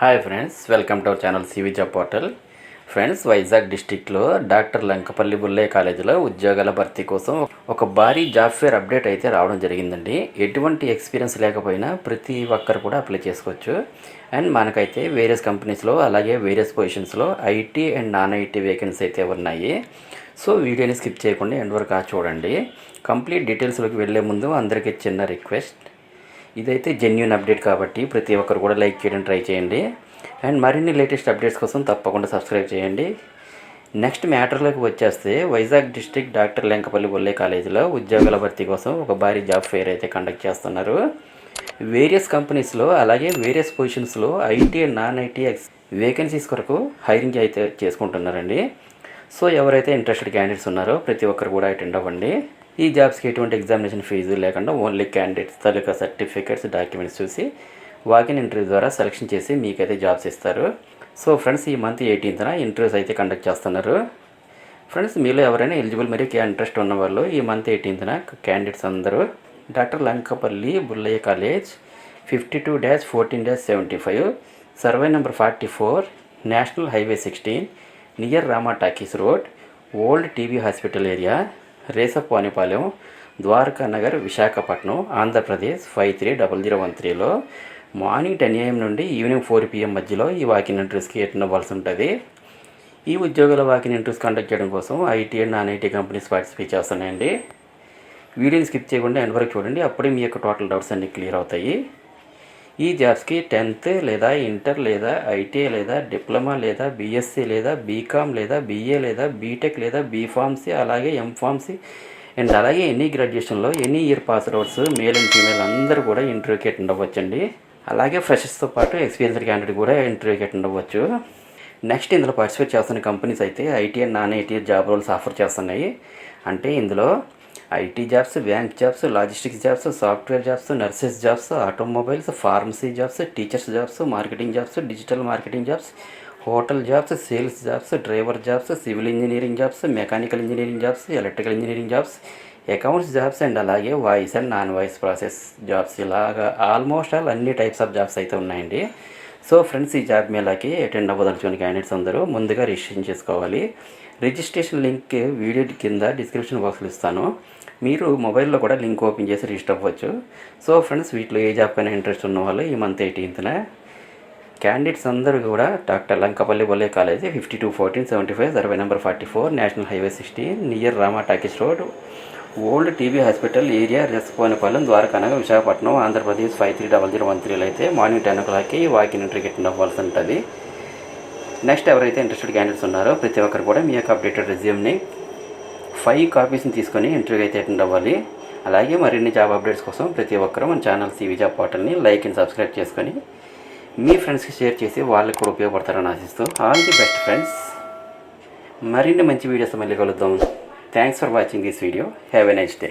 Hi friends, welcome to our channel CV job portal. Friends, Vizag డిస్టిక్లో doctor Lankapalli Bullaiah కాలేజీలో ఉద్యోగాల భర్తీ కోసం ఒక భారీ జాబ్ ఫేర్ అప్డేట్ అయితే రావడం జరిగిందండి. ఎటువంటి ఎక్స్పీరియన్స్ లేకపోయినా ప్రతి ఒక్కరు కూడా అప్లై చేసుకోవచ్చు. అండ్ మనకైతే వేరియస్ కంపెనీస్లో అలాగే వేరియస్ పొజిషన్స్లో IT and non IT vacancy అయితే ఉన్నాయి. సో వీడియోని స్కిప్ చేయకుండా ఎండ్ వరకు చూడండి. కంప్లీట్ డీటెయిల్స్లోకి వెళ్ళే ముందు అందరికీ చిన్న రిక్వెస్ట్, ఇదైతే జెన్యూన్ అప్డేట్ కాబట్టి ప్రతి ఒక్కరు కూడా లైక్ చేయడం ట్రై చేయండి. అండ్ మరిన్ని లేటెస్ట్ అప్డేట్స్ కోసం తప్పకుండా సబ్స్క్రైబ్ చేయండి. నెక్స్ట్ మ్యాటర్లోకి వచ్చేస్తే, వైజాగ్ డిస్ట్రిక్ట్ డాక్టర్ లంకపల్లి బుల్లయ్య కాలేజీలో ఉద్యోగాల భర్తీ కోసం ఒక భారీ జాబ్ ఫేర్ అయితే కండక్ట్ చేస్తున్నారు. వేరియస్ కంపెనీస్లో అలాగే వేరియస్ పొజిషన్స్లో IT and non IT vacancies కొరకు హైరింగ్ అయితే చేసుకుంటున్నారండి. సో ఎవరైతే ఇంట్రెస్టెడ్ క్యాండిడేట్స్ ఉన్నారో ప్రతి ఒక్కరు కూడా అటెండ్ అవ్వండి. ఈ జాబ్స్కి ఎటువంటి ఎగ్జామినేషన్ ఫీజు లేకుండా ఓన్లీ క్యాండిడేట్స్ తాలూకా సర్టిఫికేట్స్, డాక్యుమెంట్స్ చూసి వాకిన్ ఇంటర్వ్యూ ద్వారా సెలెక్షన్ చేసి మీకైతే జాబ్స్ ఇస్తారు. సో ఫ్రెండ్స్, ఈ మంత్ 18న ఇంటర్వ్యూస్ అయితే కండక్ట్ చేస్తున్నారు. ఫ్రెండ్స్, మీలో ఎవరైనా ఎలిజిబుల్ మరియు ఇంట్రెస్ట్ ఉన్నవాళ్ళు ఈ మంత్ 18న క్యాండిడేట్స్ అందరూ doctor Lankapalli Bullayya college 52-14-75 survey number 44 national highway 16 near Rama talkies road, old TB hospital area, Resapanipalem, Dwaraka Nagar, Visakhapatnam, Andhra Pradesh 530013లో మార్నింగ్ 10 AM నుండి ఈవినింగ్ 4 PM మధ్యలో ఈ వాకిన్ ఇంటర్వ్యూస్కి అటెండ్ అవ్వాల్సి ఉంటుంది. ఈ ఉద్యోగాల వాకిన్ ఇంటర్వ్యూస్ కండక్ట్ చేయడం కోసం IT and non IT companies participate చేస్తున్నాయండి. వీడియోని స్కిప్ చేయకుండా ఎండ్ వరకు చూడండి, అప్పుడే మీ యొక్క టోటల్ డౌట్స్ అన్నీ క్లియర్ అవుతాయి. ఈ జాబ్స్కి 10th లేదా ఇంటర్ లేదా ఐటీ లేదా డిప్లొమా లేదా బీఎస్సీ లేదా బీకామ్ లేదా బీఏ లేదా బీటెక్ లేదా బీఫార్మసీ అలాగే ఎంఫార్మసీ అండ్ అలాగే ఎనీ గ్రాడ్యుయేషన్లో any year pass outs male and female అందరూ కూడా ఇంటర్వ్యూకి అటెండ్ అవ్వచ్చండి. అలాగే ఫ్రెషర్స్తో పాటు ఎక్స్పీరియన్స్డ్ క్యాండిడేట్ కూడా ఇంటర్వ్యూకి అటెండ్ అవ్వచ్చు. నెక్స్ట్, ఇందులో పార్టిసిపేట్ చేస్తున్న కంపెనీస్ అయితే IT and non IT job roles offer చేస్తున్నాయి. అంటే ఇందులో IT jobs, bank jobs, logistics jobs, software jobs, nurses jobs, automobiles, pharmacy jobs, teachers jobs, marketing jobs, digital marketing jobs, hotel jobs, sales jobs, driver jobs, civil engineering jobs, mechanical engineering jobs, electrical engineering jobs, accounts jobs and అలాగే voice and non voice process jobs, ఇలాగా almost అన్ని types of jobs అయితే ఉన్నాయండి. So friends, ఈ job మేళాకి attend అవ్వదలుచుకున్న candidates అందరూ ముందుగా registration చేసుకోవాలి. Registration link video కింద డిస్క్రిప్షన్ బాక్స్లో ఇస్తాను. మీరు మొబైల్లో కూడా లింక్ ఓపెన్ చేసి రిజిస్టర్ అవ్వచ్చు. సో ఫ్రెండ్స్, వీటిలో ఏ జాబ్ కైనా ఇంట్రెస్ట్ ఉన్న వాళ్ళు ఈ మంత్ 18న క్యాండిడేట్స్ అందరూ కూడా doctor Lankapalli Bullayya college 52-14-75 survey number 44 national highway 16 near Rama talkies road, old TB hospital area, Resapanipalem, Dwaraka Nagar, Visakhapatnam, Andhra Pradesh 530013లో అయితే మార్నింగ్ 10 o'clockకి వాకిన్ ఇంటర్వ్యూకి అటెండ్ అవ్వాల్సి ఉంటుంది. నెక్స్ట్, ఎవరైతే ఇంట్రెస్టెడ్ క్యాండిడేట్స్ ఉన్నారో ప్రతి ఒక్కరు కూడా మీ యొక్క అప్డేటెడ్ రెజ్యూమ్ని 5 కాపీస్ని తీసుకొని ఇంటర్వ్యూ అయితే అటెండ్ అవ్వాలి. అలాగే మరిన్ని జాబ్ అప్డేట్స్ కోసం ప్రతి ఒక్కరు మన ఛానల్ సివి జాబ్ పోర్టల్ని లైక్ అండ్ సబ్స్క్రైబ్ చేసుకొని మీ ఫ్రెండ్స్కి షేర్ చేసి వాళ్ళకి కూడా ఉపయోగపడతారని ఆశిస్తూ ఆల్ ది బెస్ట్ ఫ్రెండ్స్. మరిన్ని మంచి వీడియోస్ మళ్ళీ కలుద్దాం. Thanks for watching this video. Have a nice day.